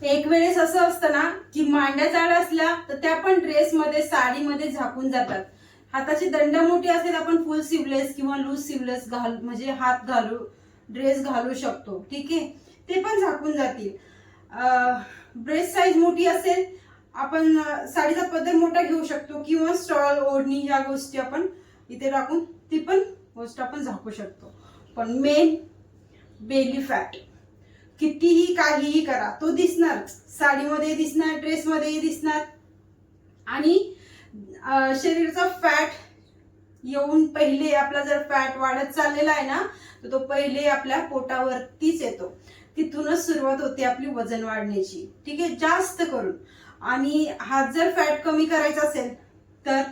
एक वेळेस असं असतं ना की मांड्या जाड असल्या तर त्या पण ड्रेसमध्ये साडीमध्ये झाकून जातात. हाताची दंड मोठी असेल आपण फुल सिवलेस किंवा लूज सिवलेस म्हणजे हात घालू ड्रेस घालू शकतो. ठीक आहे, ते पण झाकून जातील. ब्रेस्ट साईज मोठी असेल आपण साडीचा पदर मोठा घेऊ शकतो किंवा स्टॉल ओढणी या गोष्टी आपण इथे टाकून ती पण गोष्ट आपण झाकू शकतो. पण मेन बेली फॅट कितीही काहीही करा तो दिसणार, साडीमध्ये दिसणार, ड्रेसमध्ये दिसणार. आणि शरीराचा फॅट येऊन पहिले आपला जर फॅट वाढत चाललेला आहे ना तर तो पहिले आपल्या पोटावरतीच येतो. तिथूनच सुरुवात होते आपली वजन वाढण्याची. ठीक आहे, जास्त करून. आणि हा जर फॅट कमी करायचा असेल तर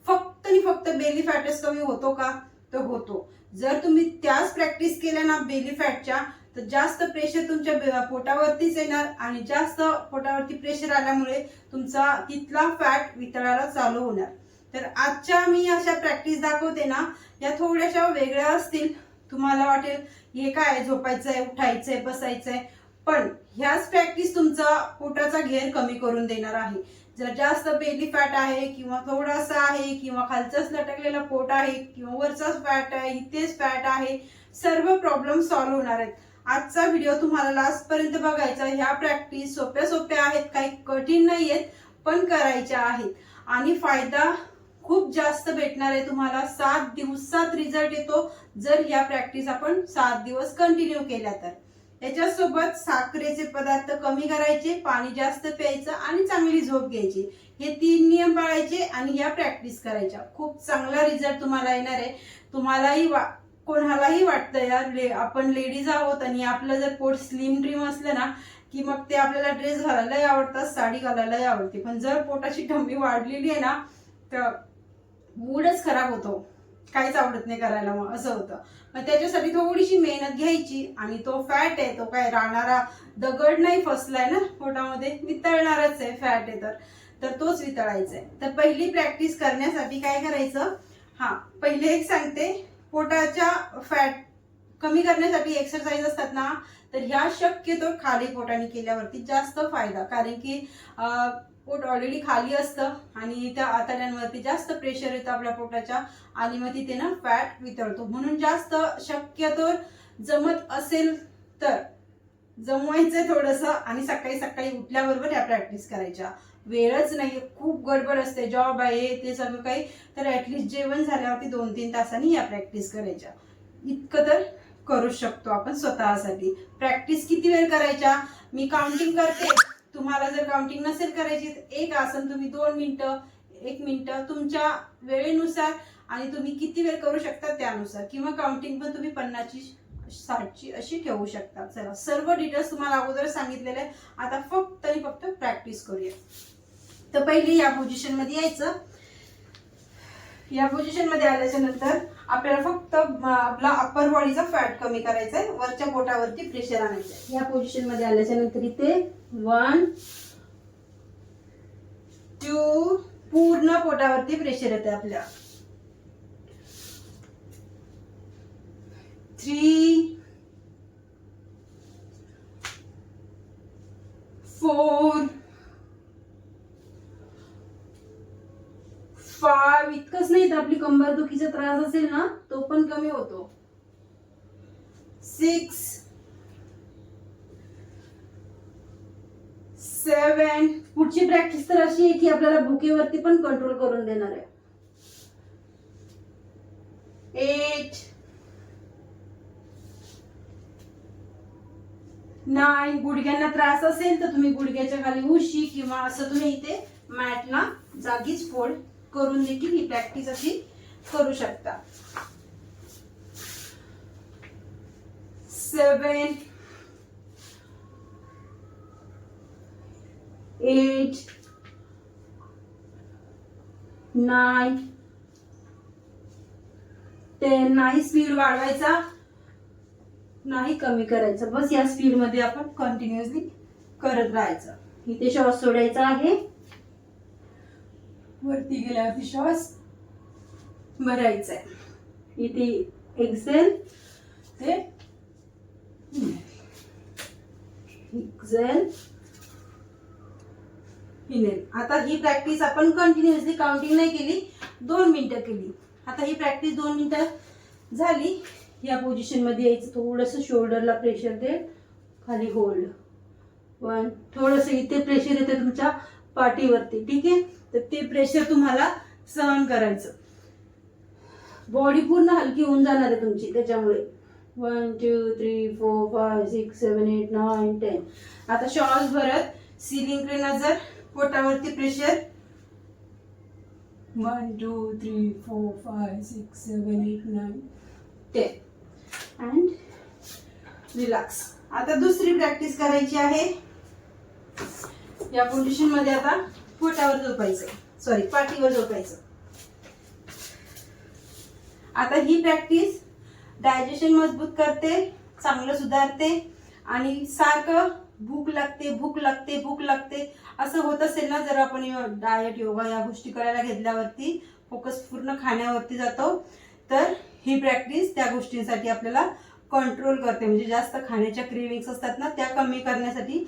फक्त आणि फक्त बेली फॅटच कमी होतो का? तर होतो. जर तुम्ही त्याच प्रॅक्टिस केल्या ना बेली फॅटच्या तर जास्त प्रेशर तुमच्या पोटावरतीच येणार आणि जास्त पोटावरती प्रेशर आल्यामुळे तुमचा तिथला फॅट वितळायला चालू होणार. तर आजच्या मी अशा प्रॅक्टिस दाखवते ना या थोड्याशा वेगळ्या असतील. तुम्हाला वाटेल हे काय झोपायचंय, उठायचंय, बसायचंय, पण ह्याच प्रॅक्टिस तुमचा पोटाचा घेर कमी करून देणार आहे. जर जास्त बेली फॅट आहे किंवा थोडासा आहे किंवा खालचाच लटकलेला पोट आहे किंवा वरचाच फॅट आहे, इथेच फॅट आहे, सर्व प्रॉब्लेम सॉल्व्ह होणार आहेत. आजचा व्हिडिओ तुम्हाला लास्ट पर्यंत बघायचा. ह्या प्रॅक्टिस सोप्या सोप्या आहेत, काही कठीण नाहीयेत, पण करायच्या आहेत. आणि फायदा खूप जास्त भेटणार आहे तुम्हाला. 7 दिवसात रिझल्ट येतो जर या प्रॅक्टिस आपण 7 दिवस कंटिन्यू केल्या तर. त्याच्यासोबत साखरेचे पदार्थ कमी करायचे, पाणी जास्त प्यायचं आणि चांगली झोप घ्यायची. हे 3 नियम पाळायचे आणि या प्रॅक्टिस करायच्या. खूप चांगला रिझल्ट तुम्हाला येणार आहे. तुम्हालाही कोणालाही वाटतं यार आपण लेडीज आहोत आणि आपलं जर पोट स्लिम ड्रीम असलं ना की मग ते आपल्याला ड्रेस घालायलाही आवडतात, साडी घालायलाही आवडते. पण जर पोटाची टम्मी वाढलेली आहे ना तर मूडच खराब होतो, काहीच आवडत नाही करायला, मग असं होतं. मग त्याच्यासाठी थोडीशी मेहनत घ्यायची. आणि तो फॅट आहे तो काय राहणारा दगड नाही फसलाय ना पोटामध्ये, वितळणारच आहे. फॅट आहे तर तोच वितळायचा आहे. तर पहिली प्रॅक्टिस करण्यासाठी काय करायचं, पहिले एक सांगते. पोटाच्या फॅट कमी करण्यासाठी एक्सरसाइज असतात ना तर ह्या शक्यतो खाली पोटाने केल्यावरती जास्त फायदा. कारण की पोट ऑलरेडी खाली असतं आणि त्या आतड्यांवरती जास्त प्रेशर येतं आपल्या पोटाच्या आणि मग तिथे ना फॅट वितळतो. म्हणून जास्त शक्यतो जमत असेल तर जमवायचंय थोडंसं आणि सकाळी सकाळी उठल्याबरोबर या प्रॅक्टिस करायच्या. वेळच नाही, खूप गडबड असते, जॉब आहे ते सगळं काही, तर ऍटलिस्ट जेवण झाल्यावरती 2-3 तासांनी या प्रॅक्टिस करायच्या. इतकं तर करू शकतो आपण स्वतःसाठी. प्रॅक्टिस किती वेळ करायच्या मी काउंटिंग करते. तुम्हाला जर काउंटिंग नसेल करायची तर एक आसन तुम्ही 2 मिनिटं, 1 मिनिटं तुमच्या वेळेनुसार आणि तुम्ही किती वेळ करू शकता त्यानुसार, किंवा काउंटिंग पण तुम्ही 50ची 60ची अशी ठेवू शकता. चला, सर्व डिटेल्स तुम्हाला अगोदर सांगितलेले आहे. आता फक्त आणि फक्त प्रॅक्टिस करूया. तर पहिली या पोझिशन मध्ये यायचं. या पोझिशन मध्ये आल्याच्या नंतर आपल्याला फक्त आपला अप्पर बॉडीचा फॅट कमी करायचा आहे, वरच्या पोटावरती प्रेशर आणायचं आहे. या पोझिशन मध्ये आल्याच्या नंतर इथे 1 2 पूर्ण पोटावरती प्रेशर येते आपल्या. 3 4 5. इतकंच नाही तर आपली कंबर दुखीचा त्रास असेल ना तो पण कमी होतो. 6 7. पुढची प्रॅक्टिस तर अशी आहे की आपल्याला भुकेवरती पण कंट्रोल करून देणार आहे. 8 9. गुडघ्यांना त्रास असेल तर तुम्ही गुडघ्याच्या खाली उशी किंवा असं तुम्ही इथे मॅटला जागीच फोल्ड करून देखील ही प्रॅक्टिस अशी करू शकता. 7 8 9 10. नाही स्पीड वाढवायचा, नाही कमी करायचं, बस या स्पीड मध्ये आपण कंटिन्युअसली करत राहायचं. इथे श्वास सोडायचा आहे, वरती गेल्यावरती श्वास भरायचा आहे. इथे एक्सेल ते एक्सेल इनेल. आता ही प्रॅक्टिस आपण कंटिन्युअसली काउंटिंग नाही केली, 2 मिनिटं केली. आता ही प्रॅक्टिस 2 मिनिटं झाली. या पोझिशन मध्ये यायचं, थोडंसं शोल्डरला प्रेशर दे, खाली होल्ड. 1, थोडंसं इथे प्रेशर येते तुमच्या पाठीवरती, ठीक आहे. तर ते प्रेशर तुम्हाला सहन करायचं. बॉडी पूर्ण हलकी होऊन जाणार आहे तुमची त्याच्यामुळे. 1 2 3 4 5 6 7 8 9 10. आता श्वास भरत सिलिंगकडे नजर, पोटावरती प्रेशर. 1 2 3 4 5 6 7 8 9 10 and relax. आता दुसरी प्रॅक्टिस करायची आहे. या पोझिशन मध्ये आता पोटावर झोपायचं, सॉरी पाठीवर झोपायचं. आता ही प्रॅक्टिस डायजेशन मजबूत करते, चांगलं सुधारते आणि सारखं भूक लागते भूक लागते भूक लागते असं होत असेल ना, जर आपण डाएट योगा या गोष्टी करायला घेतल्यावरती फोकस पूर्ण खाण्यावरती जातो, तर ही प्रॅक्टिस त्या गोष्टींसाठी आपल्याला कंट्रोल करते. म्हणजे जास्त खाण्याच्या क्रेविंग्स असतात ना, त्या कमी करण्यासाठी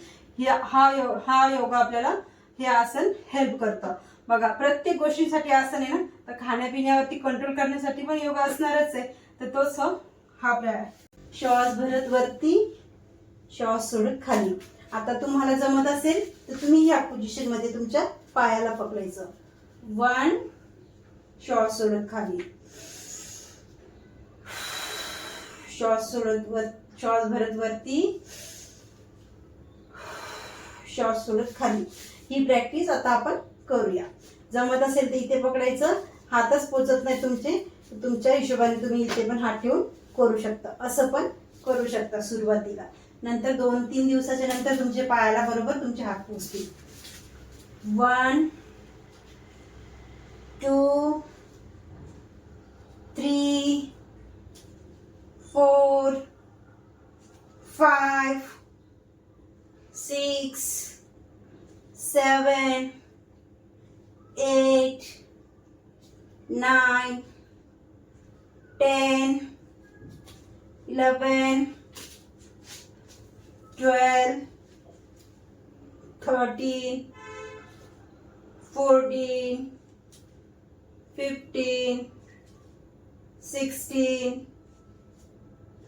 हा योगा आपल्याला हे आसन हेल्प करतं. बघा, प्रत्येक गोष्टीसाठी आसन आहे ना, तर खाण्यापिण्यावरती कंट्रोल करण्यासाठी पण योगा असणारच आहे. तर तोच हा श्वास भरत वरती, श्वास सोडत खाली. आता तुम्हाला जमत असेल तर तुम्ही या पोझिशन मध्ये तुमच्या पायाला पकडायचं. 1, श्वास सोडत खाली, श्वास सोडत श्वास भरत वरती, श्वास सोडत खाली. ही प्रॅक्टिस आता आपण करूया. जमत असेल तर इथे पकडायचं, हातच पोचत नाही तुमचे, तुमच्या हिशोबाने तुम्ही इथे पण हात ठेवून करू शकता. असं पण करू शकता सुरुवातीला. नंतर 2-3 दिवसाच्या नंतर तुमच्या पायाला बरोबर तुमचे हात पोचतील. 1 2 3 4 5 6 7 8 9 10 11 12 13 14 15 16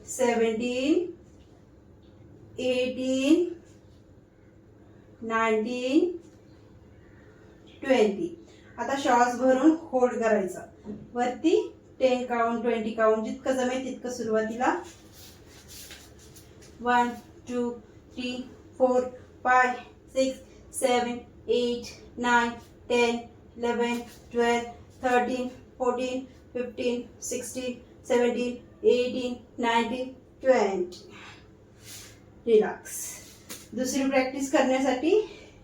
17 18 19 20. आता श्वास भरून होल्ड करायचा. वरती 10 काउंट 20 काउंट जितकं जमेल तितकं सुरुवातीला. 1 2 3 4 5 6 7 8 9 10 11 12 13 14 15 16 17 18 19 20. रिलॅक्स. दुसरी प्रॅक्टिस करण्यासाठी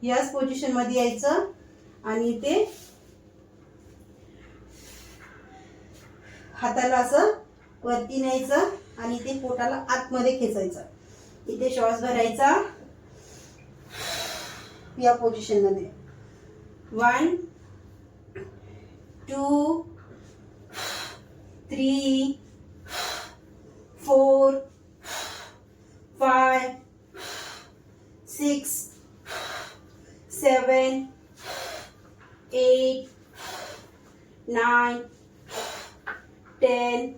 याच पोझिशन मध्ये यायचं आणि ते हाताला असं वरती न्यायचं आणि ते पोटाला आतमध्ये खेचायचं. इथे श्वास भरायचा या पोझिशन मध्ये. 1 2 3 4 5 6 7 8 9 10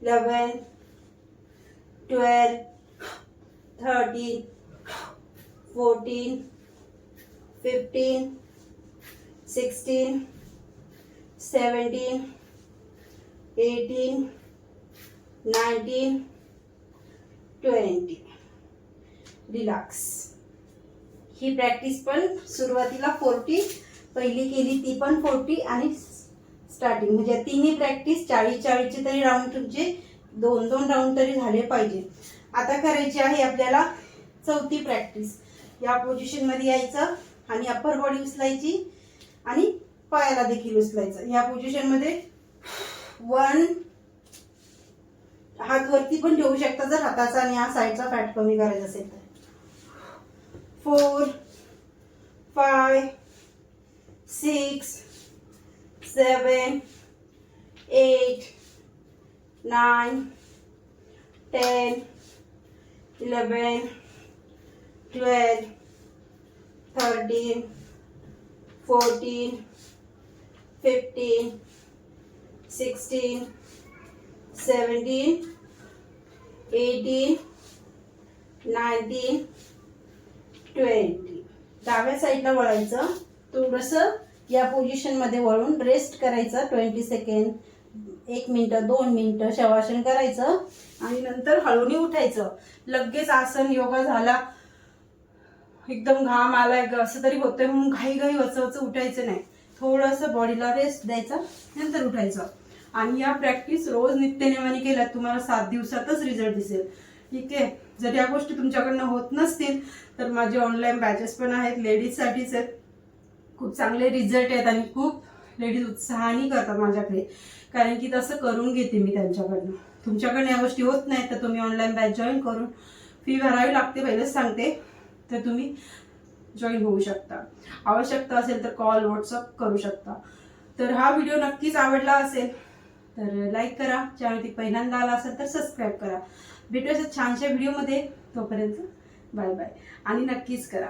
11 12 13 14 15 16 17 18 19 20. रिलॅक्स. ही प्रॅक्टिस पण सुरुवातीला 40 पहिली केली ती पण 40 आणि स्टार्टिंग म्हणजे तिन्ही प्रॅक्टिस 40-40 चे तरी राऊंड तुमचे 2-2 राऊंड तरी झाले पाहिजे. आता करायची आहे आपल्याला चौथी प्रॅक्टिस. या पोझिशन मध्ये यायचं आणि अप्पर बॉडी उचलायची आणि पायाला देखील उचलायचं. या पोझिशन मध्ये 1 हात वरती पण ठेवू शकता जर हाताचा आणि या साईडचा फॅट कमी करायचा असेल तर. 4 5 6 7 8 9 10 11 12 13, 14, 15, 16, 17, 18, 19, 20. डाव्या साईडला वळायचं, थोडंसं या पोझिशनमध्ये वळून रेस्ट करायचं 20 सेकंड, 1 मिनिट, 2 मिनिटं शवासन करायचं आणि नंतर हळूनी उठायचं. लगेच आसन योगा झाला, एकदम घाम आलाय असं तरी होतंय म्हणून घाई घाई वचवच उठायचं नाही. थोडंसं बॉडीला रेस्ट द्यायचा, नंतर उठायचं. आणि या प्रॅक्टिस रोज नित्यनेमाने केल्यात तुम्हाला 7 दिवसातच रिझल्ट दिसेल. ठीक आहे. जर या गोष्टी तुमच्याकडनं होत नसतील तर माझे ऑनलाईन बॅचेस पण आहेत, लेडीजसाठीच आहेत. खूप चांगले रिझल्ट आहेत आणि खूप लेडीज उत्साहाने करतात माझ्याकडे, कारण की तसं करून घेते मी त्यांच्याकडनं. तुमच्याकडनं या गोष्टी होत नाहीत तर तुम्ही ऑनलाईन बॅच जॉईन करून, फी भरावी लागते पहिलेच सांगते, तर तुम्ही जॉईन होऊ शकता. आवश्यकता असेल तर कॉल व्हॉट्सअप करू शकता. तर हा व्हिडिओ नक्कीच आवडला असेल तर लाईक करा, चॅनल पहिल्यांदा आला असेल तर सबस्क्राईब करा. भेटूया छानशा व्हिडिओमध्ये, तोपर्यंत बाय बाय आणि नक्कीच करा.